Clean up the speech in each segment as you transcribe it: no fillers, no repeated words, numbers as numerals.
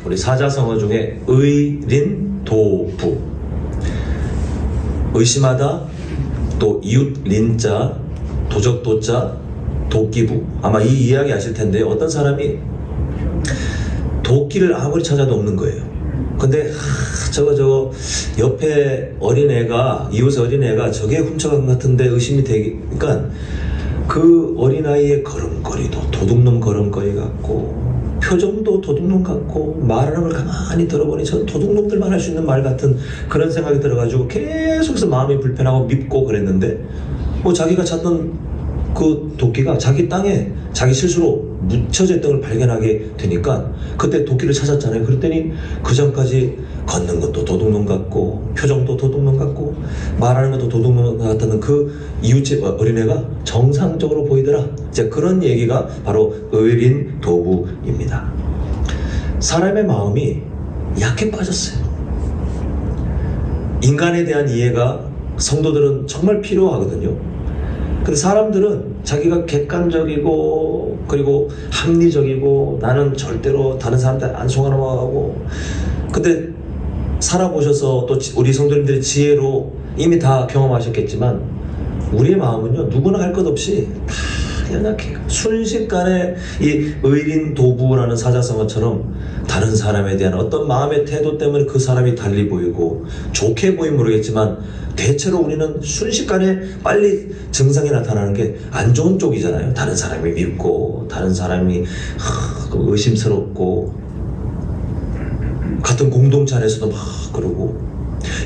우리 사자성어 중에 의린도부, 의심하다, 또 이웃린자, 도적도자, 도끼부. 아마 이 이야기 아실 텐데 어떤 사람이 도끼를 아무리 찾아도 없는 거예요. 근데 저거 옆에 어린애가, 이웃의 어린애가 저게 훔쳐간 것 같은데 의심이 되니까 그 어린아이의 걸음걸이도 도둑놈 걸음걸이 같고 표정도 도둑놈 같고 말하는 걸 가만히 들어보니 저는 도둑놈들만 할 수 있는 말 같은 그런 생각이 들어가지고 계속해서 마음이 불편하고 밉고 그랬는데 뭐 자기가 찾던 그 도끼가 자기 땅에 자기 실수로 묻혀져 있던 걸 발견하게 되니까 그때 도끼를 찾았잖아요. 그랬더니 그 전까지 걷는 것도 도둑놈 같고 표정도 도둑놈 같고 말하는 것도 도둑놈 같다는 그 이웃집 어린애가 정상적으로 보이더라. 이제 그런 얘기가 바로 의린도부입니다. 사람의 마음이 약해 빠졌어요. 인간에 대한 이해가 성도들은 정말 필요하거든요. 근데 사람들은 자기가 객관적이고 그리고 합리적이고 나는 절대로 다른 사람들 안 속아넘어가고, 근데 살아보셔서 또 우리 성도님들의 지혜로 이미 다 경험하셨겠지만 우리의 마음은요 누구나 할 것 없이 다 연약해요. 순식간에 이 의린도부라는 사자성어처럼 다른 사람에 대한 어떤 마음의 태도 때문에 그 사람이 달리 보이고 좋게 보이면 모르겠지만 대체로 우리는 순식간에 빨리 증상이 나타나는 게 안 좋은 쪽이잖아요. 다른 사람이 밉고 다른 사람이 의심스럽고 같은 공동체 안에서도 막 그러고,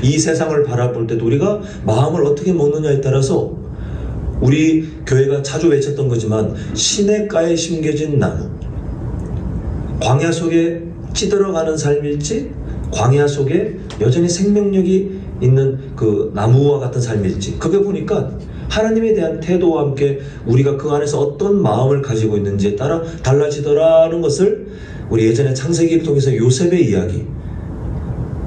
이 세상을 바라볼 때도 우리가 마음을 어떻게 먹느냐에 따라서 우리 교회가 자주 외쳤던 거지만 시냇가에 심겨진 나무, 광야 속에 찌들어가는 삶일지 광야 속에 여전히 생명력이 있는 그 나무와 같은 삶일지, 그게 보니까 하나님에 대한 태도와 함께 우리가 그 안에서 어떤 마음을 가지고 있는지에 따라 달라지더라는 것을 우리 예전에 창세기를 통해서 요셉의 이야기,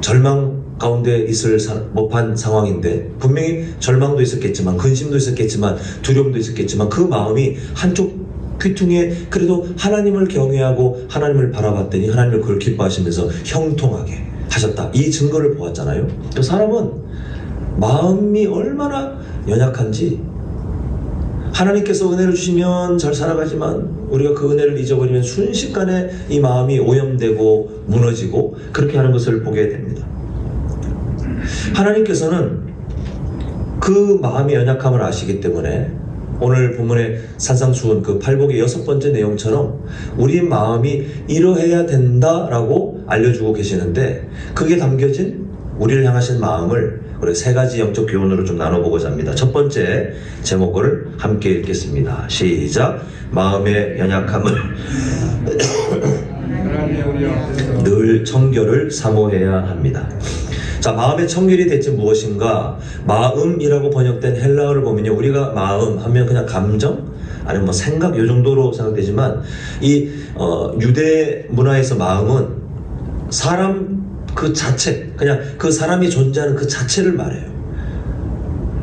절망 가운데 있을 법한 상황인데 분명히 절망도 있었겠지만 근심도 있었겠지만 두려움도 있었겠지만 그 마음이 한쪽 귀퉁이에 그래도 하나님을 경외하고 하나님을 바라봤더니 하나님을 그걸 기뻐하시면서 형통하게 하셨다, 이 증거를 보았잖아요. 또 사람은 마음이 얼마나 연약한지, 하나님께서 은혜를 주시면 잘 살아가지만 우리가 그 은혜를 잊어버리면 순식간에 이 마음이 오염되고 무너지고 그렇게 하는 것을 보게 됩니다. 하나님께서는 그 마음의 연약함을 아시기 때문에 오늘 본문의 산상수훈 그 팔복의 6번째 내용처럼 우리 마음이 이러해야 된다라고 알려주고 계시는데, 그게 담겨진 우리를 향하신 마음을 우리 3가지 영적 교훈으로 좀 나눠보고자 합니다. 첫 번째 제목을 함께 읽겠습니다. 시작. 마음의 연약함을 늘 청결을 사모해야 합니다. 자, 마음의 청결이 대체 무엇인가? 마음이라고 번역된 헬라어를 보면요, 우리가 마음 하면 그냥 감정 아니면 뭐 생각 요 정도로 생각되지만 이 유대 문화에서 마음은 사람 그 자체, 그냥 그 사람이 존재하는 그 자체를 말해요.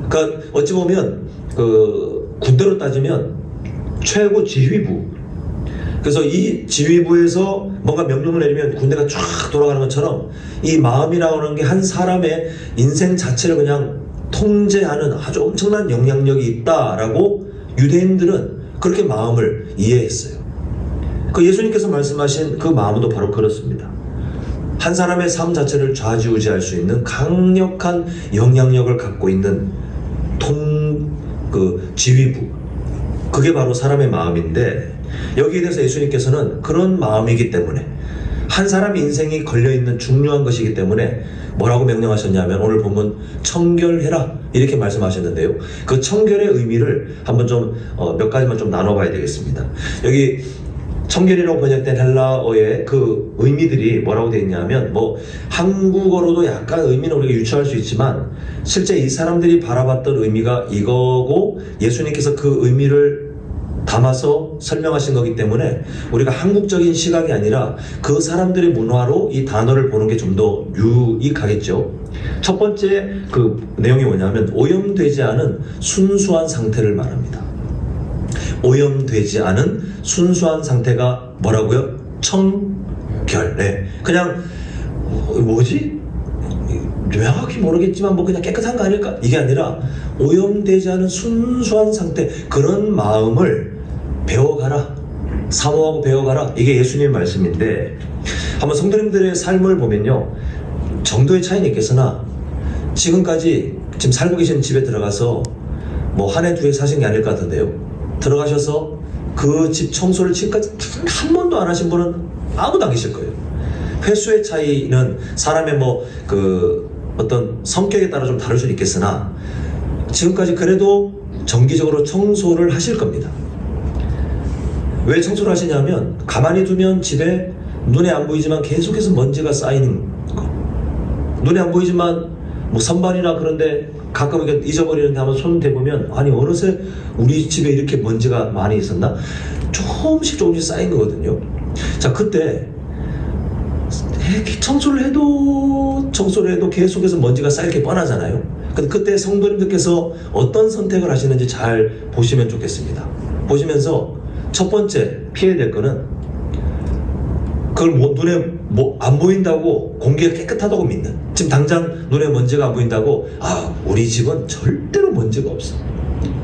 그러니까 어찌 보면 그 군대로 따지면 최고 지휘부, 그래서 이 지휘부에서 뭔가 명령을 내리면 군대가 쫙 돌아가는 것처럼 이 마음이라고 하는 게 한 사람의 인생 자체를 그냥 통제하는 아주 엄청난 영향력이 있다라고 유대인들은 그렇게 마음을 이해했어요. 그 예수님께서 말씀하신 그 마음도 바로 그렇습니다. 한 사람의 삶 자체를 좌지우지할 수 있는 강력한 영향력을 갖고 있는 지휘부, 그게 바로 사람의 마음인데, 여기에 대해서 예수님께서는 그런 마음이기 때문에 한 사람의 인생이 걸려있는 중요한 것이기 때문에 뭐라고 명령하셨냐면 오늘 보면 청결해라 이렇게 말씀하셨는데요. 그 청결의 의미를 한번 좀 몇 가지만 좀 나눠봐야 되겠습니다. 여기 청결이라고 번역된 헬라어의 그 의미들이 뭐라고 되어 있냐면, 뭐 한국어로도 약간 의미는 우리가 유추할 수 있지만 실제 이 사람들이 바라봤던 의미가 이거고 예수님께서 그 의미를 담아서 설명하신 거기 때문에 우리가 한국적인 시각이 아니라 그 사람들의 문화로 이 단어를 보는 게 좀 더 유익하겠죠. 첫 번째 그 내용이 뭐냐면 오염되지 않은 순수한 상태를 말합니다. 오염되지 않은 순수한 상태가 뭐라고요? 청결. 네. 그냥 뭐지? 명확히 모르겠지만 뭐 그냥 깨끗한 거 아닐까? 이게 아니라 오염되지 않은 순수한 상태, 그런 마음을 배워가라. 사모하고 배워가라. 이게 예수님의 말씀인데, 한번 성도님들의 삶을 보면요, 정도의 차이는 있겠으나 지금까지 지금 살고 계신 집에 들어가서 뭐 한 해 두 해 사신 게 아닐 것 같은데요, 들어가셔서 그 집 청소를 지금까지 한 번도 안 하신 분은 아무도 안 계실 거예요. 횟수의 차이는 사람의 뭐 그 어떤 성격에 따라 좀 다를 수는 있겠으나 지금까지 그래도 정기적으로 청소를 하실 겁니다. 왜 청소를 하시냐면, 가만히 두면 집에 눈에 안 보이지만 계속해서 먼지가 쌓이는 거, 눈에 안 보이지만 뭐 선반이나 그런데 가끔 이렇게 잊어버리는데 한번 손 대보면, 아니 어느새 우리 집에 이렇게 먼지가 많이 있었나? 조금씩 쌓인 거거든요. 자, 그때 청소를 해도 계속해서 먼지가 쌓일 게 뻔하잖아요. 근데 그때 성도님들께서 어떤 선택을 하시는지 잘 보시면 좋겠습니다. 보시면서 첫 번째 피해야 될 거는, 그걸 눈에 안 보인다고, 공기가 깨끗하다고 믿는, 지금 당장 눈에 먼지가 안 보인다고, 우리 집은 절대로 먼지가 없어,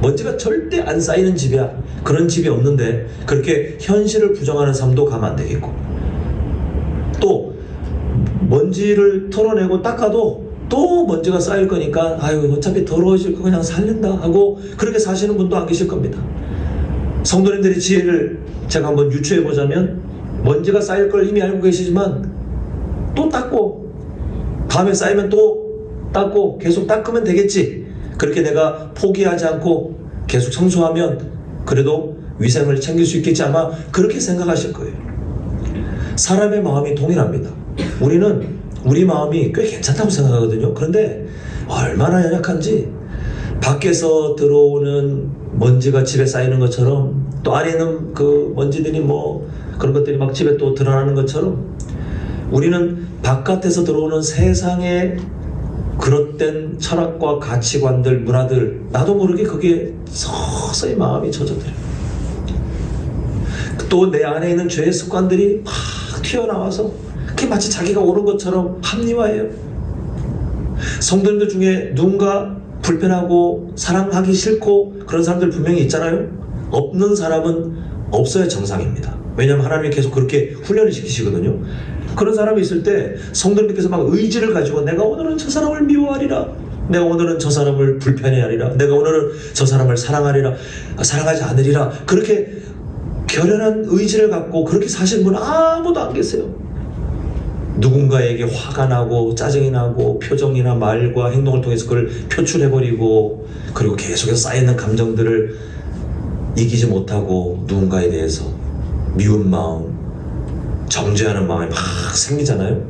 먼지가 절대 안 쌓이는 집이야, 그런 집이 없는데, 그렇게 현실을 부정하는 삶도 가면 안 되겠고, 또 먼지를 털어내고 닦아도 또 먼지가 쌓일 거니까 어차피 더러워질 거 그냥 살린다 하고 그렇게 사시는 분도 안 계실 겁니다. 성도님들의 지혜를 제가 한번 유추해 보자면, 먼지가 쌓일 걸 이미 알고 계시지만 또 닦고, 다음에 쌓이면 또 닦고, 계속 닦으면 되겠지, 그렇게 내가 포기하지 않고 계속 청소하면 그래도 위생을 챙길 수 있겠지, 아마 그렇게 생각하실 거예요. 사람의 마음이 동일합니다. 우리는 우리 마음이 꽤 괜찮다고 생각하거든요. 그런데 얼마나 연약한지, 밖에서 들어오는 먼지가 집에 쌓이는 것처럼, 또 안에는 그 먼지들이 뭐 그런 것들이 막 집에 또 드러나는 것처럼, 우리는 바깥에서 들어오는 세상의 그릇된 철학과 가치관들, 문화들, 나도 모르게 그게 서서히 마음이 젖어들어요. 또 내 안에 있는 죄의 습관들이 막 튀어나와서 그게 마치 자기가 옳은 것처럼 합리화해요. 성도님들 중에 누군가 불편하고 사랑하기 싫고 그런 사람들 분명히 있잖아요. 없는 사람은 없어야 정상입니다. 왜냐하면 하나님이 계속 그렇게 훈련을 시키시거든요. 그런 사람이 있을 때 성도님께서 막 의지를 가지고, 내가 오늘은 저 사람을 미워하리라, 내가 오늘은 저 사람을 불편해하리라, 내가 오늘은 저 사람을 사랑하리라, 사랑하지 않으리라, 그렇게 결연한 의지를 갖고 그렇게 사시는 분은 아무도 안 계세요. 누군가에게 화가 나고 짜증이 나고 표정이나 말과 행동을 통해서 그걸 표출해버리고, 그리고 계속해서 쌓이는 감정들을 이기지 못하고 누군가에 대해서 미운 마음, 정죄하는 마음이 막 생기잖아요.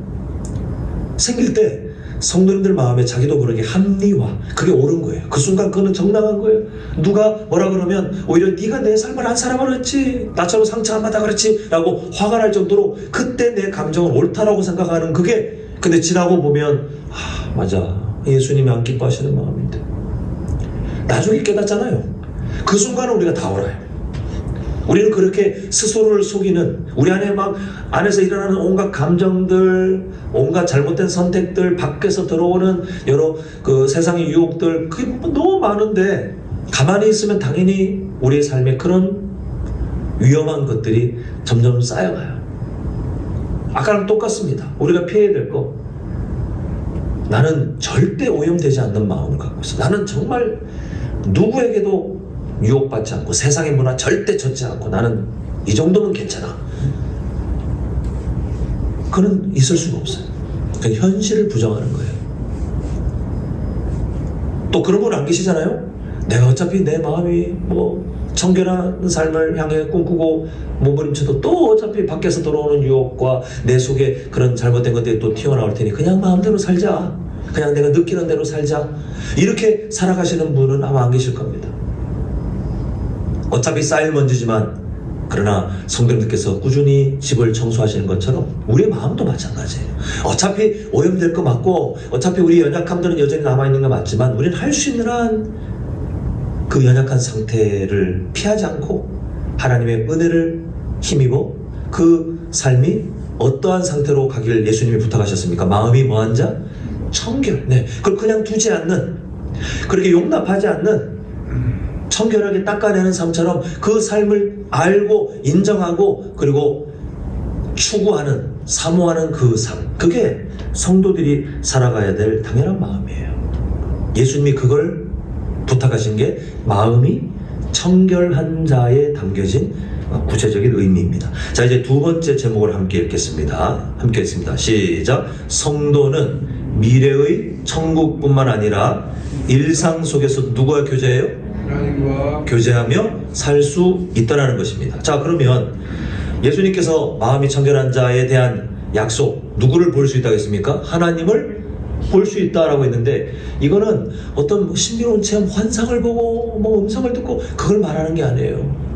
생길 때 성도님들 마음에 자기도 모르게 합리화, 그게 옳은 거예요. 그 순간 그거는 정당한 거예요. 누가 뭐라 그러면 오히려 네가 내 삶을 안 살아보라 그랬지, 나처럼 상처 안 받아 그랬지 라고 화가 날 정도로 그때 내 감정은 옳다라고 생각하는 그게, 근데 지나고 보면 맞아, 예수님이 안 기뻐하시는 마음인데, 나중에 깨닫잖아요. 그 순간은 우리가 다 옳아요. 우리는 그렇게 스스로를 속이는, 우리 안에 막 안에서 일어나는 온갖 감정들, 온갖 잘못된 선택들, 밖에서 들어오는 여러 그 세상의 유혹들, 그게 너무 많은데 가만히 있으면 당연히 우리의 삶에 그런 위험한 것들이 점점 쌓여가요. 아까랑 똑같습니다. 우리가 피해야 될 거, 나는 절대 오염되지 않는 마음을 갖고 있어. 나는 정말 누구에게도 유혹받지 않고 세상의 문화 절대 젖지 않고, 나는 이 정도면 괜찮아. 그는 있을 수가 없어요. 그건 현실을 부정하는 거예요. 또 그런 분 안 계시잖아요. 내가 어차피 내 마음이 뭐 청결한 삶을 향해 꿈꾸고 몸부림쳐도 또 어차피 밖에서 들어오는 유혹과 내 속에 그런 잘못된 것들이 또 튀어나올 테니 그냥 마음대로 살자, 그냥 내가 느끼는 대로 살자, 이렇게 살아가시는 분은 아마 안 계실 겁니다. 어차피 쌓일 먼지지만, 그러나 성도님들께서 꾸준히 집을 청소하시는 것처럼 우리의 마음도 마찬가지예요. 어차피 오염될 거 맞고, 어차피 우리 연약함들은 여전히 남아있는 거 맞지만, 우리는 할 수 있는 한 그 연약한 상태를 피하지 않고 하나님의 은혜를 힘입어 그 삶이 어떠한 상태로 가기를 예수님이 부탁하셨습니까? 마음이 뭐한 자? 청결. 네. 그걸 그냥 두지 않는, 그렇게 용납하지 않는, 청결하게 닦아내는 삶처럼 그 삶을 알고 인정하고 그리고 추구하는, 사모하는 그 삶, 그게 성도들이 살아가야 될 당연한 마음이에요. 예수님이 그걸 부탁하신 게 마음이 청결한 자에 담겨진 구체적인 의미입니다. 자, 이제 두 번째 제목을 함께 읽겠습니다. 함께 읽습니다. 시작. 성도는 미래의 천국뿐만 아니라 일상 속에서 누구와 교제해요? 하나님과 교제하며 살 수 있다라는 것입니다. 자, 그러면 예수님께서 마음이 청결한 자에 대한 약속, 누구를 볼 수 있다고 했습니까? 하나님을 볼 수 있다라고 했는데, 이거는 어떤 신비로운 체험, 환상을 보고 뭐 음성을 듣고 그걸 말하는 게 아니에요.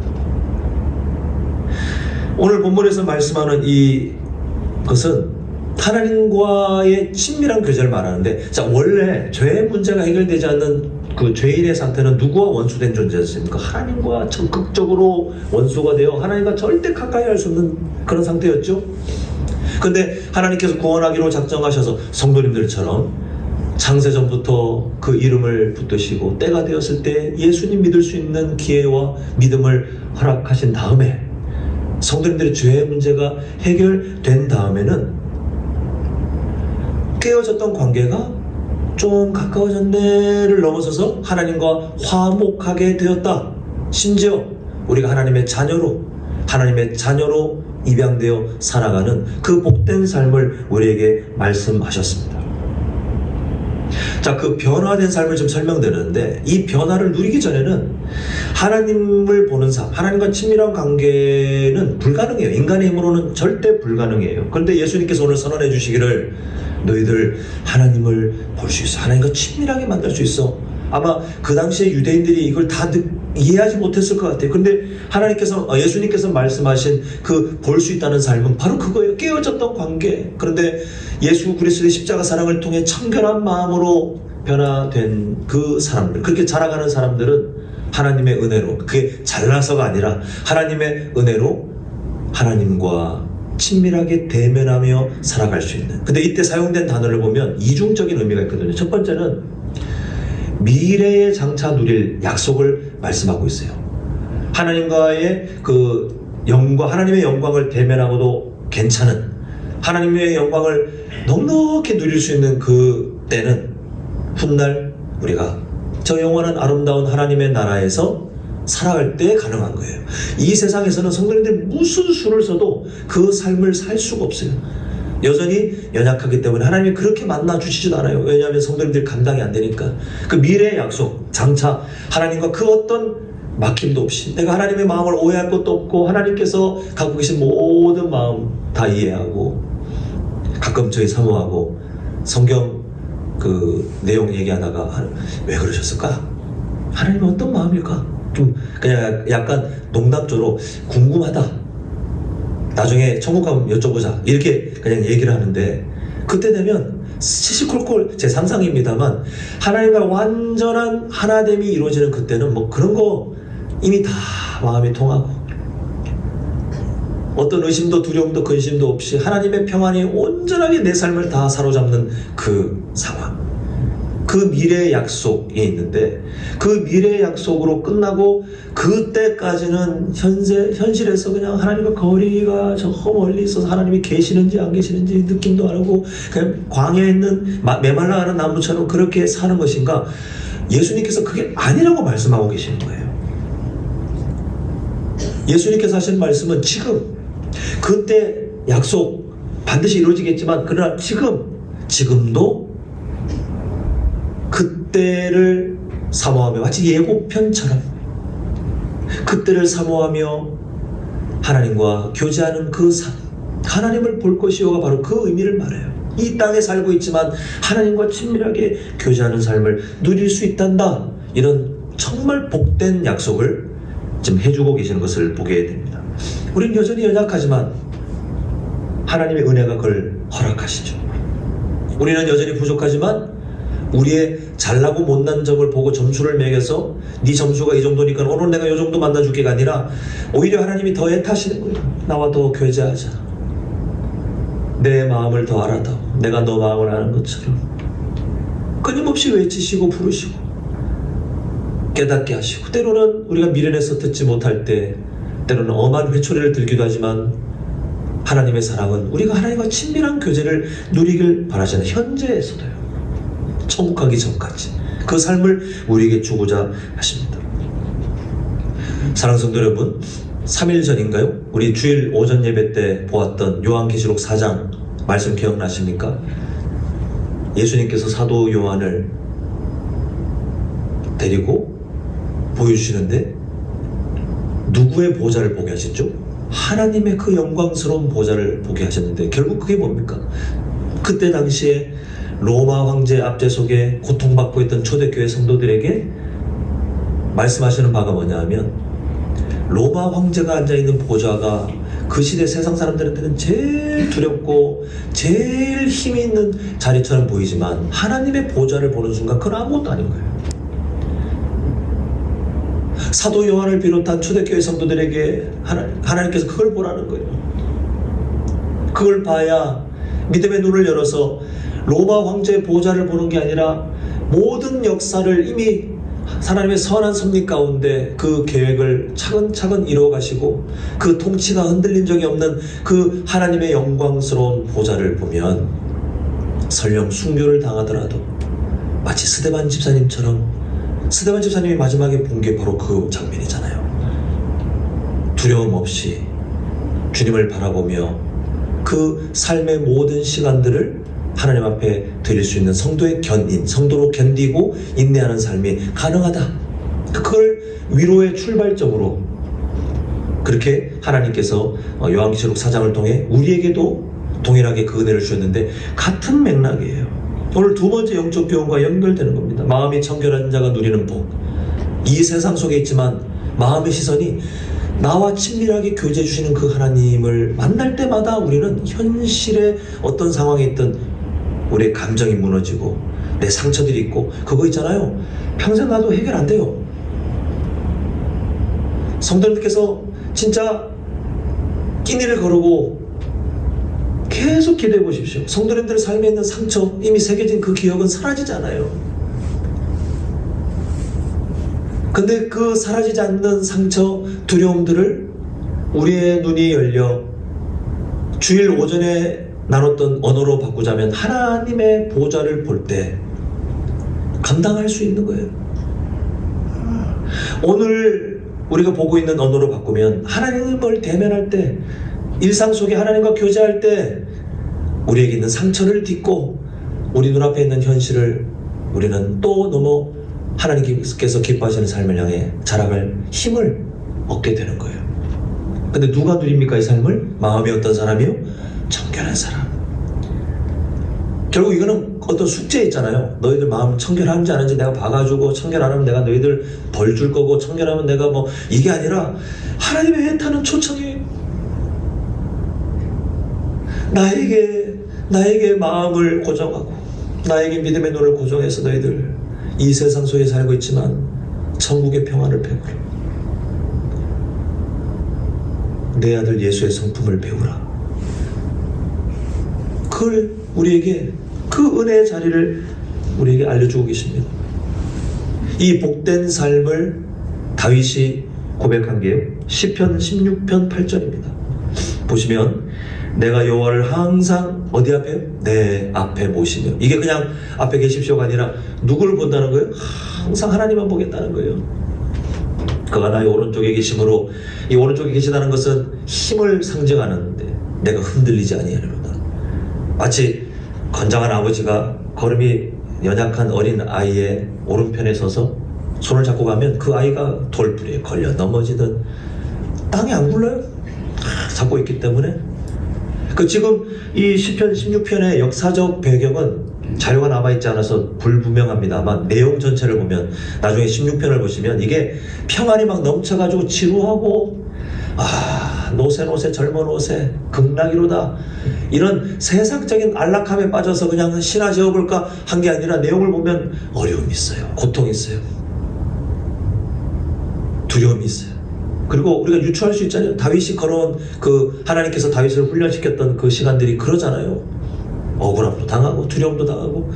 오늘 본문에서 말씀하는 이것은 하나님과의 친밀한 교제를 말하는데, 자, 원래 죄의 문제가 해결되지 않는 그 죄인의 상태는 누구와 원수된 존재였습니까? 하나님과 적극적으로 원수가 되어 하나님과 절대 가까이 할 수 없는 그런 상태였죠. 근데 하나님께서 구원하기로 작정하셔서 성도님들처럼 창세전부터 그 이름을 붙드시고 때가 되었을 때 예수님 믿을 수 있는 기회와 믿음을 허락하신 다음에, 성도님들의 죄의 문제가 해결된 다음에는 깨어졌던 관계가 좀 가까워졌네를 넘어서서 하나님과 화목하게 되었다. 심지어 우리가 하나님의 자녀로 입양되어 살아가는 그 복된 삶을 우리에게 말씀하셨습니다. 자, 그 변화된 삶을 좀 설명드리는데, 이 변화를 누리기 전에는 하나님을 보는 삶, 하나님과 친밀한 관계는 불가능해요. 인간의 힘으로는 절대 불가능해요. 그런데 예수님께서 오늘 선언해 주시기를, 너희들 하나님을 볼 수 있어, 하나님과 친밀하게 만날 수 있어. 아마 그 당시에 유대인들이 이걸 다 이해하지 못했을 것 같아요. 근데 예수님께서 말씀하신 그 볼 수 있다는 삶은 바로 그거예요. 깨어졌던 관계. 그런데 예수 그리스도의 십자가 사랑을 통해 청결한 마음으로 변화된 그 사람들, 그렇게 자라가는 사람들은 하나님의 은혜로, 그게 잘나서가 아니라 하나님의 은혜로 하나님과 친밀하게 대면하며 살아갈 수 있는. 근데 이때 사용된 단어를 보면 이중적인 의미가 있거든요. 첫 번째는 미래에 장차 누릴 약속을 말씀하고 있어요. 하나님과의 그 하나님의 영광을 대면하고도 괜찮은, 하나님의 영광을 넉넉히 누릴 수 있는 그 때는 훗날 우리가 저 영원한 아름다운 하나님의 나라에서 살아갈 때 가능한 거예요. 이 세상에서는 성도님들이 무슨 수를 써도 그 삶을 살 수가 없어요. 여전히 연약하기 때문에 하나님이 그렇게 만나 주시지도 않아요. 왜냐하면 성도님들이 감당이 안 되니까. 그 미래의 약속, 장차 하나님과 그 어떤 막힘도 없이, 내가 하나님의 마음을 오해할 것도 없고 하나님께서 갖고 계신 모든 마음 다 이해하고 가끔 저희 사모하고 성경 그 내용 얘기하다가 왜 그러셨을까? 하나님은 어떤 마음일까? 좀 그냥 약간 농담조로 궁금하다, 나중에 천국 가면 여쭤보자, 이렇게 그냥 얘기를 하는데, 그때 되면 시시콜콜, 제 상상입니다만 하나님과 완전한 하나됨이 이루어지는 그때는 뭐 그런 거 이미 다 마음이 통하고 어떤 의심도 두려움도 근심도 없이 하나님의 평안이 온전하게 내 삶을 다 사로잡는 그 상황, 그 미래의 약속이 있는데, 그 미래의 약속으로 끝나고 그때까지는 현실에서 그냥 하나님과 거리가 저 멀리 있어서 하나님이 계시는지 안 계시는지 느낌도 안 하고 그냥 광야에 있는 메말라가는 나무처럼 그렇게 사는 것인가? 예수님께서 그게 아니라고 말씀하고 계시는 거예요. 예수님께서 하신 말씀은 지금, 그때 약속 반드시 이루어지겠지만, 그러나 지금도 그때를 사모하며, 마치 예고편처럼 그때를 사모하며 하나님과 교제하는 그 삶, 하나님을 볼 것이요가 바로 그 의미를 말해요. 이 땅에 살고 있지만 하나님과 친밀하게 교제하는 삶을 누릴 수 있단다, 이런 정말 복된 약속을 지금 해주고 계시는 것을 보게 됩니다. 우리는 여전히 연약하지만 하나님의 은혜가 그걸 허락하시죠. 우리는 여전히 부족하지만 우리의 잘나고 못난 점을 보고 점수를 매겨서 네 점수가 이 정도니까 오늘 내가 이 정도 만나줄게가 아니라 오히려 하나님이 더 애타시는 거예요. 나와 더 교제하자. 내 마음을 더 알아다오. 내가 너 마음을 아는 것처럼 끊임없이 외치시고 부르시고 깨닫게 하시고, 때로는 우리가 미련해서 듣지 못할 때 때로는 엄한 회초리를 들기도 하지만 하나님의 사랑은 우리가 하나님과 친밀한 교제를 누리길 바라시는 현재에서도요, 천국 가기 전까지 그 삶을 우리에게 주고자 하십니다. 사랑하는 성도 여러분, 3일 전인가요? 우리 주일 오전 예배 때 보았던 요한계시록 4장 말씀 기억나십니까? 예수님께서 사도 요한을 데리고 보여주시는데 누구의 보좌를 보게 하셨죠? 하나님의 그 영광스러운 보좌를 보게 하셨는데, 결국 그게 뭡니까? 그때 당시에 로마 황제 압제 속에 고통받고 있던 초대교회 성도들에게 말씀하시는 바가 뭐냐 하면, 로마 황제가 앉아있는 보좌가 그 시대 세상 사람들한테는 제일 두렵고 제일 힘이 있는 자리처럼 보이지만 하나님의 보좌를 보는 순간 그건 아무것도 아닌 거예요. 사도 요한을 비롯한 초대교회 성도들에게 하나님께서 그걸 보라는 거예요. 그걸 봐야 믿음의 눈을 열어서 로마 황제의 보좌를 보는 게 아니라 모든 역사를 이미 하나님의 선한 섭리 가운데 그 계획을 차근차근 이루어가시고 그 통치가 흔들린 적이 없는 그 하나님의 영광스러운 보좌를 보면 설령 순교를 당하더라도 마치 스데반 집사님처럼, 스데반 집사님이 마지막에 본 게 바로 그 장면이잖아요. 두려움 없이 주님을 바라보며 그 삶의 모든 시간들을 하나님 앞에 드릴 수 있는 성도의 견인, 성도로 견디고 인내하는 삶이 가능하다. 그걸 위로의 출발점으로 그렇게 하나님께서 요한계시록 4장을 통해 우리에게도 동일하게 그 은혜를 주셨는데, 같은 맥락이에요. 오늘 두 번째 영적 교훈과 연결되는 겁니다. 마음이 청결한 자가 누리는 복. 이 세상 속에 있지만 마음의 시선이 나와 친밀하게 교제해 주시는 그 하나님을 만날 때마다 우리는 현실의 어떤 상황에 있든 우리의 감정이 무너지고 내 상처들이 있고 그거 있잖아요, 평생 가도 해결 안 돼요. 성도님께서 진짜 끼니를 거르고 계속 기도해 보십시오. 성도님들 삶에 있는 상처, 이미 새겨진 그 기억은 사라지잖아요. 근데 그 사라지지 않는 상처, 두려움들을 우리의 눈이 열려 주일 오전에 나눴던 언어로 바꾸자면 하나님의 보좌를 볼 때 감당할 수 있는 거예요. 오늘 우리가 보고 있는 언어로 바꾸면 하나님을 대면할 때, 일상 속에 하나님과 교제할 때 우리에게 있는 상처를 딛고 우리 눈앞에 있는 현실을 우리는 또 넘어 하나님께서 기뻐하시는 삶을 향해 자라갈 힘을 얻게 되는 거예요. 근데 누가 누립니까 이 삶을? 마음이 어떤 사람이요? 청결한 사람. 결국 이거는 어떤 숙제 있잖아요. 너희들 마음 청결한지 안 하는지 내가 봐가지고, 청결 안 하면 내가 너희들 벌 줄 거고, 청결하면 내가 뭐, 이게 아니라 하나님의 애타는 초청이 나에게 마음을 고정하고 나에게 믿음의 눈을 고정해서 너희들 이 세상 속에 살고 있지만 천국의 평안을 배우라. 내 아들 예수의 성품을 배우라. 그걸 우리에게, 그 은혜의 자리를 우리에게 알려주고 계십니다. 이 복된 삶을 다윗이 고백한 게 시편 16편 8절입니다. 보시면 내가 여호와를 항상 어디 앞에요? 내 앞에 모시며. 이게 그냥 앞에 계십시오가 아니라 누구를 본다는 거예요? 항상 하나님만 보겠다는 거예요. 그가 나의 오른쪽에 계심으로, 이 오른쪽에 계시다는 것은 힘을 상징하는데 내가 흔들리지 아니하리로다. 마치 건장한 아버지가 걸음이 연약한 어린 아이의 오른편에 서서 손을 잡고 가면 그 아이가 돌부리에 걸려 넘어지든 땅에 안 굴러요. 잡고 있기 때문에. 지금 이 시편 16편의 역사적 배경은 자료가 남아있지 않아서 불분명합니다만, 내용 전체를 보면, 나중에 16편을 보시면 이게 평안이 막 넘쳐가지고 지루하고, 노새 젊은 옷에 극락이로다, 이런 세상적인 안락함에 빠져서 그냥 신화 지어볼까 한 게 아니라, 내용을 보면 어려움이 있어요. 고통이 있어요. 두려움이 있어요. 그리고 우리가 유추할 수 있잖아요. 다윗이 걸어온 그 하나님께서 다윗을 훈련시켰던 그 시간들이 그러잖아요. 억울함도 당하고 두려움도 당하고.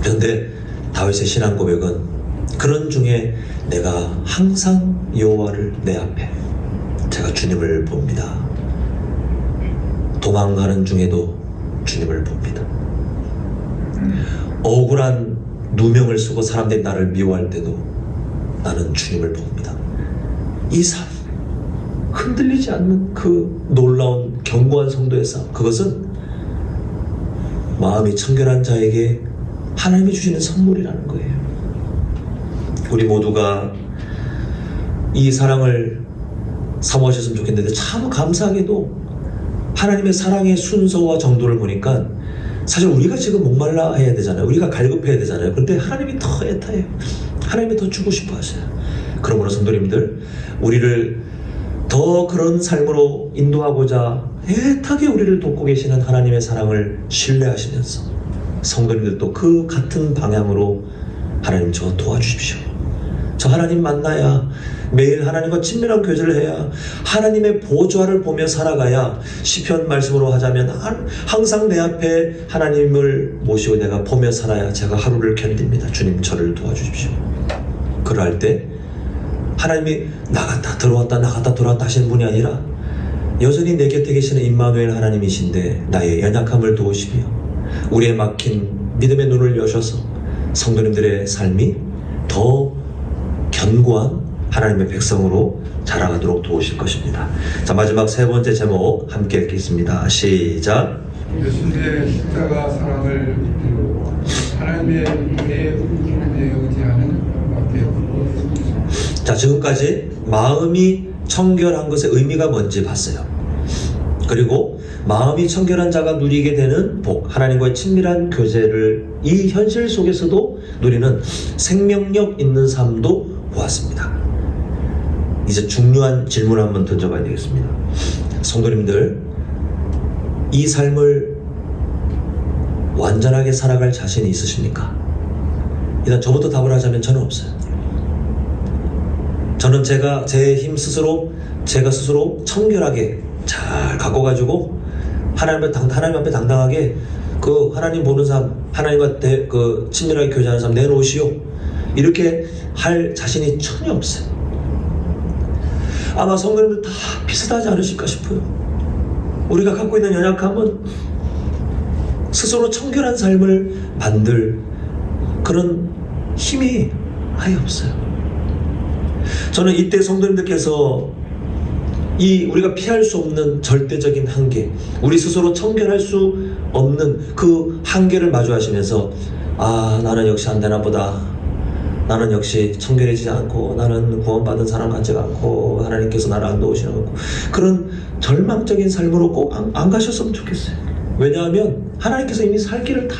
그런데 다윗의 신앙 고백은 그런 중에 내가 항상 여호와를 내 앞에, 제가 주님을 봅니다. 도망가는 중에도 주님을 봅니다. 억울한 누명을 쓰고 사람들이 나를 미워할 때도 나는 주님을 봅니다. 이 삶, 흔들리지 않는 그 놀라운 견고한 성도의 삶, 그것은 마음이 청결한 자에게 하나님이 주시는 선물이라는 거예요. 우리 모두가 이 사랑을 사모하셨으면 좋겠는데, 참 감사하게도 하나님의 사랑의 순서와 정도를 보니까 사실 우리가 지금 목말라 해야 되잖아요. 우리가 갈급해야 되잖아요. 그런데 하나님이 더 애타해요. 하나님이 더 주고 싶어 하셔요. 그러므로 성도님들, 우리를 더 그런 삶으로 인도하고자 애타게 우리를 돕고 계시는 하나님의 사랑을 신뢰하시면서 성도님들도 그 같은 방향으로 하나님 저 도와주십시오. 저 하나님 만나야, 매일 하나님과 친밀한 교제를 해야, 하나님의 보좌를 보며 살아가야, 시편 말씀으로 하자면 항상 내 앞에 하나님을 모시고 내가 보며 살아야 제가 하루를 견딥니다. 주님 저를 도와주십시오. 그럴 때 하나님이 나갔다 들어왔다 나갔다 들어왔다 하시는 분이 아니라 여전히 내 곁에 계시는 임마누엘 하나님이신데 나의 연약함을 도우시며 우리의 막힌 믿음의 눈을 여셔서 성도님들의 삶이 더 견고한 하나님의 백성으로 자라가도록 도우실 것입니다. 자, 마지막 세 번째 제목 함께 읽겠습니다. 시작. 예수님의 십자가 사랑을 믿고 하나님의 은혜에 의지하는 마태오. 자, 지금까지 마음이 청결한 것의 의미가 뭔지 봤어요. 그리고 마음이 청결한 자가 누리게 되는 복, 하나님과의 친밀한 교제를 이 현실 속에서도 누리는 생명력 있는 삶도 보았습니다. 이제 중요한 질문을 한번 던져봐야 되겠습니다. 성도님들, 이 삶을 완전하게 살아갈 자신이 있으십니까? 일단 저부터 답을 하자면 저는 없어요. 저는 제가 제 힘 스스로, 제가 스스로 청결하게 잘 갖고 하나님 앞에 당당하게 그 하나님 보는 삶, 하나님과 친밀하게 교제하는 삶 내놓으시오, 이렇게 할 자신이 전혀 없어요. 아마 성도님들 다 비슷하지 않으실까 싶어요. 우리가 갖고 있는 연약함은 스스로 청결한 삶을 만들 그런 힘이 아예 없어요. 저는 이때 성도님들께서 이 우리가 피할 수 없는 절대적인 한계, 우리 스스로 청결할 수 없는 그 한계를 마주하시면서 나는 역시 안 되나 보다, 나는 역시 청결해지지 않고, 나는 구원받은 사람 같지가 않고, 하나님께서 나를 안 도우시는 거고, 그런 절망적인 삶으로 꼭 안 가셨으면 좋겠어요. 왜냐하면 하나님께서 이미 살 길을 다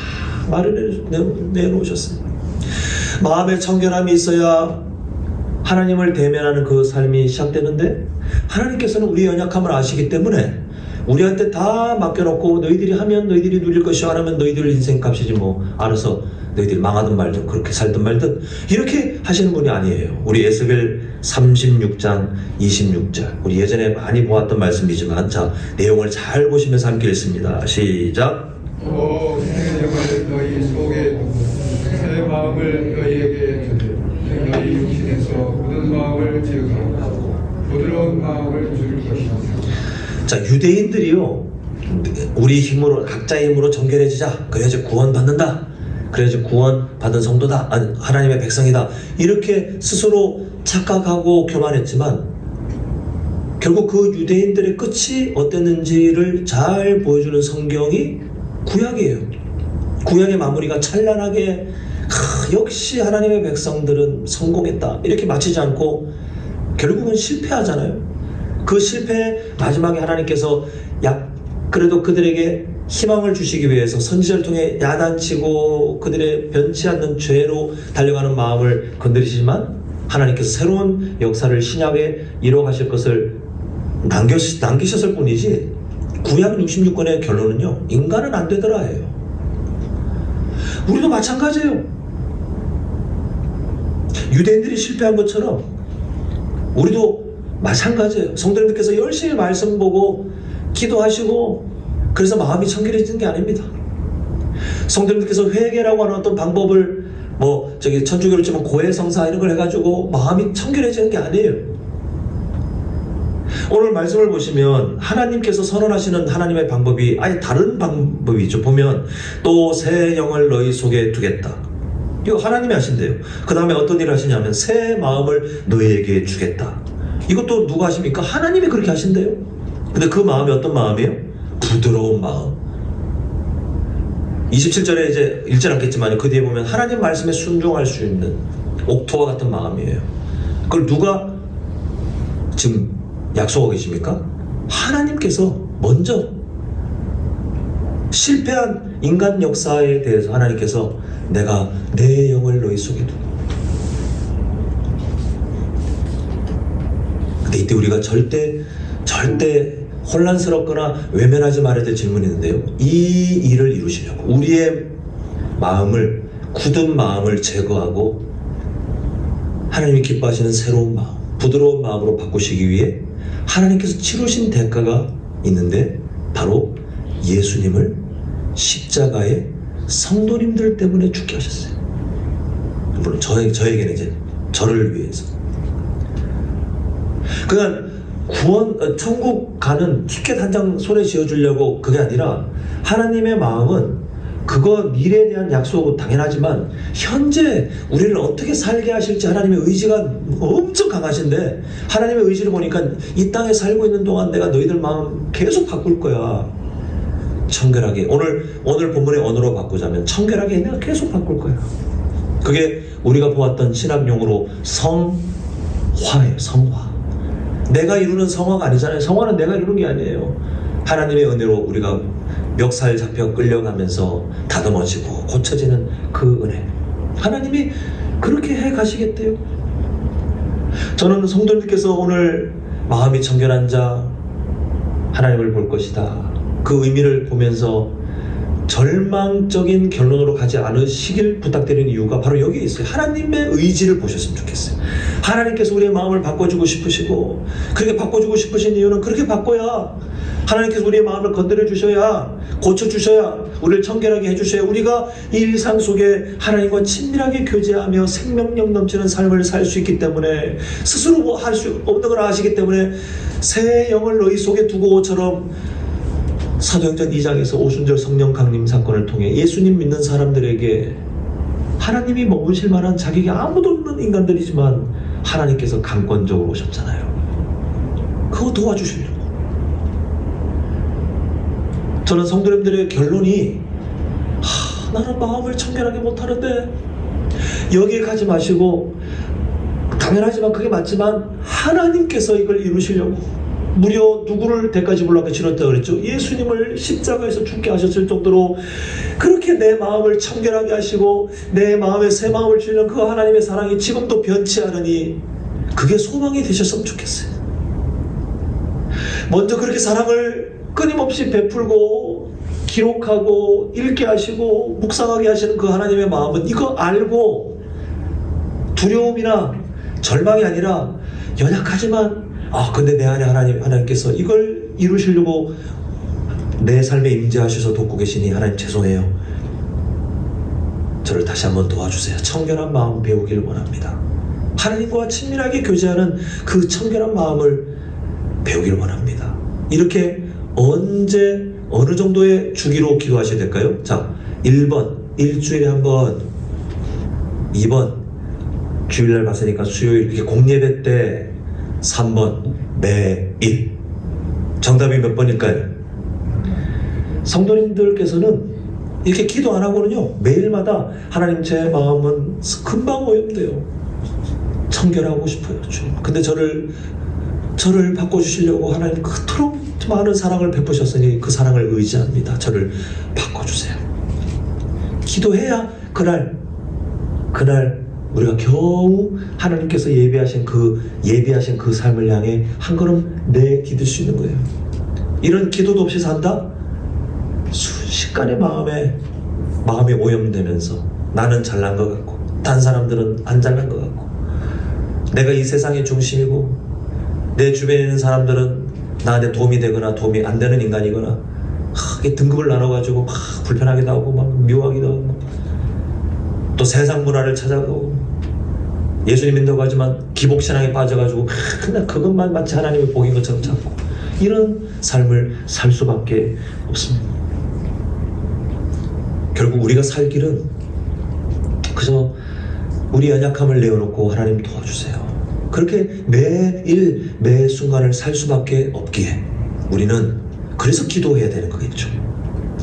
내놓으셨어요. 마음의 청결함이 있어야 하나님을 대면하는 그 삶이 시작되는데, 하나님께서는 우리의 연약함을 아시기 때문에 우리한테 다 맡겨놓고 너희들이 하면 너희들이 누릴 것이요, 안 하면 너희들 인생값이지 뭐, 알아서 너희들이 망하든 말든 그렇게 살든 말든, 이렇게 하시는 분이 아니에요. 우리 에스겔 36장 26절, 우리 예전에 많이 보았던 말씀이지만, 자, 내용을 잘 보시면서 함께 읽습니다. 시작. 새 영을 너희 속에 두고 새 마음을 너희에게 주되 너희 육신에서 굳은 마음을 제거하고 부드러운 마음을 줄 것이다. 자, 유대인들이요, 우리 힘으로, 각자의 힘으로 정결해지자, 그래야지 구원받는다, 그래야지 구원받은 성도다, 하나님의 백성이다, 이렇게 스스로 착각하고 교만했지만 결국 그 유대인들의 끝이 어땠는지를 잘 보여주는 성경이 구약이에요. 구약의 마무리가 찬란하게 역시 하나님의 백성들은 성공했다, 이렇게 마치지 않고 결국은 실패하잖아요. 그 실패 마지막에 하나님께서 그래도 그들에게 희망을 주시기 위해서 선지자를 통해 야단치고 그들의 변치 않는 죄로 달려가는 마음을 건드리시지만, 하나님께서 새로운 역사를 신약에 이뤄가실 것을 남기셨을 뿐이지, 구약 66권의 결론은요, 인간은 안 되더라예요. 우리도 마찬가지예요. 유대인들이 실패한 것처럼 우리도 마찬가지예요. 성도님들께서 열심히 말씀 보고 기도하시고 그래서 마음이 청결해지는 게 아닙니다. 성도님들께서 회개라고 하는 어떤 방법을 천주교로 치면 고해성사 이런 걸 해가지고 마음이 청결해지는 게 아니에요. 오늘 말씀을 보시면 하나님께서 선언하시는 하나님의 방법이 아예 다른 방법이죠. 보면 또 새 영을 너희 속에 두겠다. 이거 하나님이 하신대요. 그 다음에 어떤 일을 하시냐면 새 마음을 너희에게 주겠다. 이것도 누가 하십니까? 하나님이 그렇게 하신대요. 근데 그 마음이 어떤 마음이에요? 부드러운 마음. 27절에 이제 읽지 않겠지만 그 뒤에 보면 하나님 말씀에 순종할 수 있는 옥토와 같은 마음이에요. 그걸 누가 지금 약속하고 계십니까? 하나님께서 먼저 실패한 인간 역사에 대해서 하나님께서 내가 내 영을 너희 속에 두고. 근데 이때 우리가 절대 혼란스럽거나 외면하지 말아야 될 질문이 있는데요. 이 일을 이루시려고 우리의 마음을, 굳은 마음을 제거하고 하나님이 기뻐하시는 새로운 마음, 부드러운 마음으로 바꾸시기 위해 하나님께서 치르신 대가가 있는데 바로 예수님을 십자가에 성도님들 때문에 죽게 하셨어요. 물론 저에게는 이제 저를 위해서. 그냥 천국 가는 티켓 한 장 손에 쥐어주려고 그게 아니라 하나님의 마음은 그거 미래에 대한 약속은 당연하지만 현재 우리를 어떻게 살게 하실지 하나님의 의지가 엄청 강하신데 하나님의 의지를 보니까 이 땅에 살고 있는 동안 내가 너희들 마음 계속 바꿀 거야. 청결하게. 오늘 본문의 언어로 바꾸자면 청결하게 내가 계속 바꿀 거야. 그게 우리가 보았던 신학용어로 성화예요. 성화. 내가 이루는 성화가 아니잖아요. 성화는 내가 이루는 게 아니에요. 하나님의 은혜로 우리가 멱살 잡혀 끌려가면서 다듬어지고 고쳐지는 그 은혜. 하나님이 그렇게 해 가시겠대요. 저는 성도님께서 오늘 마음이 청결한 자 하나님을 볼 것이다. 그 의미를 보면서 절망적인 결론으로 가지 않으시길 부탁드리는 이유가 바로 여기에 있어요. 하나님의 의지를 보셨으면 좋겠어요. 하나님께서 우리의 마음을 바꿔주고 싶으시고 그렇게 바꿔주고 싶으신 이유는 그렇게 바꿔야 하나님께서 우리의 마음을 건드려 주셔야 고쳐주셔야 우리를 청결하게 해주셔야 우리가 이 일상 속에 하나님과 친밀하게 교제하며 생명력 넘치는 삶을 살 수 있기 때문에 스스로 뭐 할 수 없는 걸 아시기 때문에 새 영을 너희 속에 두고처럼 사도행전 2장에서 오순절 성령 강림 사건을 통해 예수님 믿는 사람들에게 하나님이 머무실 만한 자격이 아무도 없는 인간들이지만 하나님께서 강권적으로 오셨잖아요. 그거 도와주시려고. 저는 성도님들의 결론이 나는 마음을 청결하게 못하는데 여기에 가지 마시고 당연하지만 그게 맞지만 하나님께서 이걸 이루시려고 무려 누구를 대까지 불러가 치렀다고 그랬죠? 예수님을 십자가에서 죽게 하셨을 정도로 그렇게 내 마음을 청결하게 하시고 내 마음에 새 마음을 주는 그 하나님의 사랑이 지금도 변치 않으니 그게 소망이 되셨으면 좋겠어요. 먼저 그렇게 사랑을 끊임없이 베풀고 기록하고 읽게 하시고 묵상하게 하시는 그 하나님의 마음은 이거 알고 두려움이나 절망이 아니라 연약하지만 근데 내 안에 하나님께서 이걸 이루시려고 내 삶에 임재하셔서 돕고 계시니 하나님 죄송해요. 저를 다시 한번 도와주세요. 청결한 마음 배우길 원합니다. 하나님과 친밀하게 교제하는 그 청결한 마음을 배우길 원합니다. 이렇게 언제 어느 정도의 주기로 기도하셔야 될까요? 자, 1번 일주일에 한 번, 2번 주일날 봤으니까 수요일 이렇게 공예배 때, 3번 매일. 정답이 몇 번일까요? 성도님들께서는 이렇게 기도 안 하고는요 매일마다 하나님 제 마음은 금방 오염돼요. 청결하고 싶어요 주님. 근데 저를 바꿔주시려고 하나님 그토록 많은 사랑을 베푸셨으니 그 사랑을 의지합니다. 저를 바꿔주세요. 기도해야 그날 우리가 겨우 하나님께서 예비하신 그 삶을 향해 한 걸음 내디딜 수 있는 거예요. 이런 기도도 없이 산다? 순식간에 마음이 오염되면서 나는 잘난 것 같고 다른 사람들은 안 잘난 것 같고 내가 이 세상의 중심이고 내 주변에 있는 사람들은 나한테 도움이 되거나 도움이 안 되는 인간이거나 이게 등급을 나눠가지고 막 불편하기도 하고 막 미워하기도 하고 또 세상 문화를 찾아가고 예수님 믿는다고 하지만 기복신앙에 빠져가지고 그냥 그것만 마치 하나님의 복인 것처럼 찾고 이런 삶을 살 수밖에 없습니다. 결국 우리가 살 길은 그저 우리 연약함을 내어놓고 하나님 도와주세요. 그렇게 매일 매 순간을 살 수밖에 없기에 우리는 그래서 기도해야 되는 거겠죠.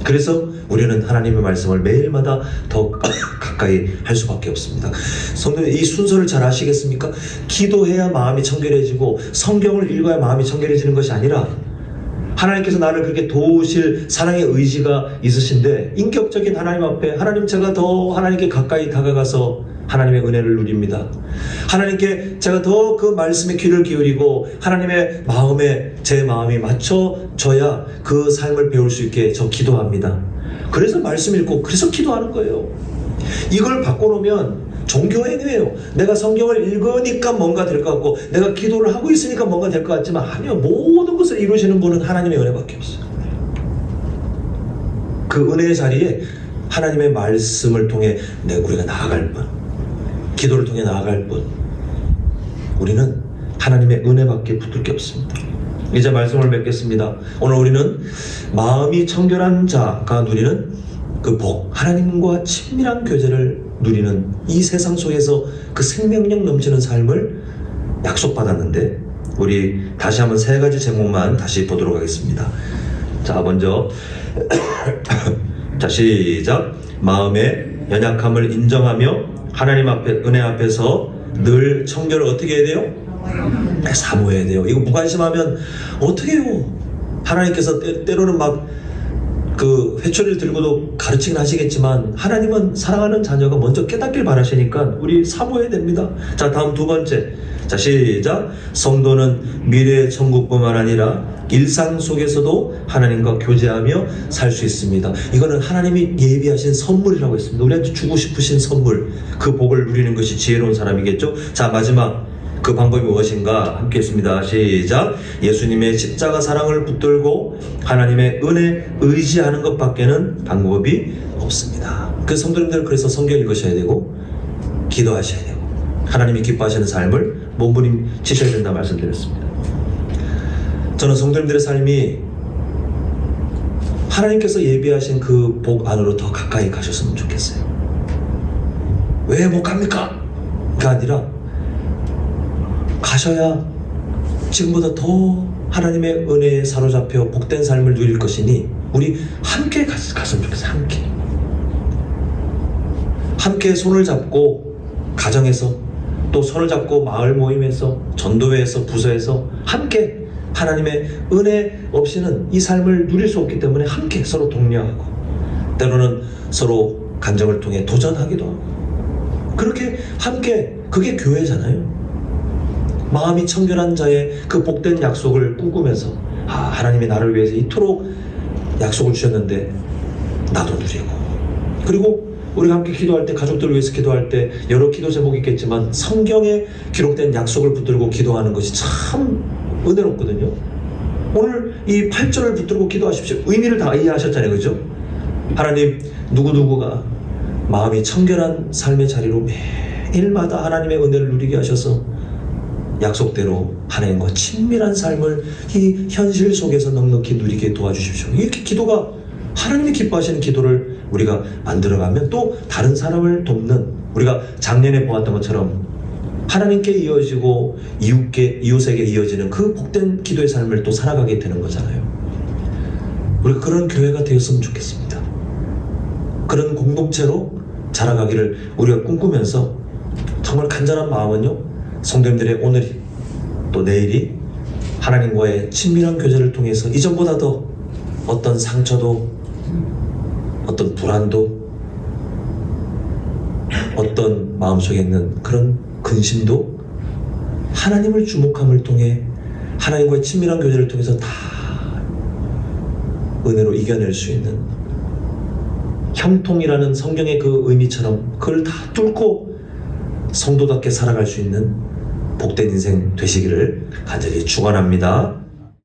그래서 우리는 하나님의 말씀을 매일마다 더 가까이 할 수밖에 없습니다. 성도님, 이 순서를 잘 아시겠습니까? 기도해야 마음이 청결해지고 성경을 읽어야 마음이 청결해지는 것이 아니라 하나님께서 나를 그렇게 도우실 사랑의 의지가 있으신데 인격적인 하나님 앞에 하나님 제가 더 하나님께 가까이 다가가서 하나님의 은혜를 누립니다. 하나님께 제가 더 그 말씀에 귀를 기울이고 하나님의 마음에 제 마음이 맞춰져야 그 삶을 배울 수 있게 저 기도합니다. 그래서 말씀 읽고 그래서 기도하는 거예요. 이걸 바꿔놓으면 종교 행위예요. 내가 성경을 읽으니까 뭔가 될 것 같고 내가 기도를 하고 있으니까 뭔가 될 것 같지만 아니요. 모든 것을 이루시는 분은 하나님의 은혜밖에 없어요. 그 은혜의 자리에 하나님의 말씀을 통해 우리가 나아갈 뿐, 기도를 통해 나아갈 뿐, 우리는 하나님의 은혜밖에 붙을 게 없습니다. 이제 말씀을 맺겠습니다. 오늘 우리는 마음이 청결한 자가 누리는 그 복, 하나님과 친밀한 교제를 누리는 이 세상 속에서 그 생명력 넘치는 삶을 약속받았는데 우리 다시 한번 세 가지 제목만 다시 보도록 하겠습니다. 자, 먼저 자, 시작. 마음의 연약함을 인정하며 하나님 앞에 은혜 앞에서 늘 청결을 어떻게 해야 돼요? 사모해야 돼요. 이거 무관심하면 어떻게 해요? 하나님께서 때로는 막 그 회초리를 들고도 가르치긴 하시겠지만 하나님은 사랑하는 자녀가 먼저 깨닫길 바라시니까 우리 사모해야 됩니다. 자, 다음 두 번째. 자, 시작. 성도는 미래의 천국뿐만 아니라 일상 속에서도 하나님과 교제하며 살 수 있습니다. 이거는 하나님이 예비하신 선물이라고 했습니다. 우리한테 주고 싶으신 선물, 그 복을 누리는 것이 지혜로운 사람이겠죠. 자, 마지막 그 방법이 무엇인가 함께 했습니다. 시작. 예수님의 십자가 사랑을 붙들고 하나님의 은혜 의지하는 것밖에는 방법이 없습니다. 그 성도님들 그래서 성경 읽으셔야 되고 기도하셔야 되고 하나님이 기뻐하시는 삶을 몸부림치셔야 된다 말씀드렸습니다. 저는 성도님들의 삶이 하나님께서 예비하신 그 복 안으로 더 가까이 가셨으면 좋겠어요. 왜 못 갑니까? 가 아니라 가셔야 지금보다 더 하나님의 은혜에 사로잡혀 복된 삶을 누릴 것이니 우리 함께 갔으면 좋겠어요. 함께 손을 잡고 가정에서 또 손을 잡고 마을 모임에서 전도회에서 부서에서 함께 하나님의 은혜 없이는 이 삶을 누릴 수 없기 때문에 함께 서로 독려하고 때로는 서로 간정을 통해 도전하기도 하고 그렇게 함께 그게 교회잖아요. 마음이 청결한 자의 그 복된 약속을 꿈꾸면서 하나님이 나를 위해서 이토록 약속을 주셨는데 나도 누리고 그리고 우리가 함께 기도할 때 가족들을 위해서 기도할 때 여러 기도 제목이 있겠지만 성경에 기록된 약속을 붙들고 기도하는 것이 참 은혜롭거든요. 오늘 이 8절을 붙들고 기도하십시오. 의미를 다 이해하셨잖아요. 그죠? 하나님 누구누구가 마음이 청결한 삶의 자리로 매일마다 하나님의 은혜를 누리게 하셔서 약속대로 하나님과 친밀한 삶을 이 현실 속에서 넉넉히 누리게 도와주십시오. 이렇게 기도가 하나님이 기뻐하시는 기도를 우리가 만들어가면 또 다른 사람을 돕는 우리가 작년에 보았던 것처럼 하나님께 이어지고 이웃에게 이어지는 그 복된 기도의 삶을 또 살아가게 되는 거잖아요. 우리가 그런 교회가 되었으면 좋겠습니다. 그런 공동체로 자라가기를 우리가 꿈꾸면서 정말 간절한 마음은요, 성도님들의 오늘이 또 내일이 하나님과의 친밀한 교제를 통해서 이전보다 더 어떤 상처도 어떤 불안도 어떤 마음속에 있는 그런 근심도 하나님을 주목함을 통해 하나님과의 친밀한 교제를 통해서 다 은혜로 이겨낼 수 있는 형통이라는 성경의 그 의미처럼 그걸 다 뚫고 성도답게 살아갈 수 있는 복된 인생 되시기를 간절히 축원합니다.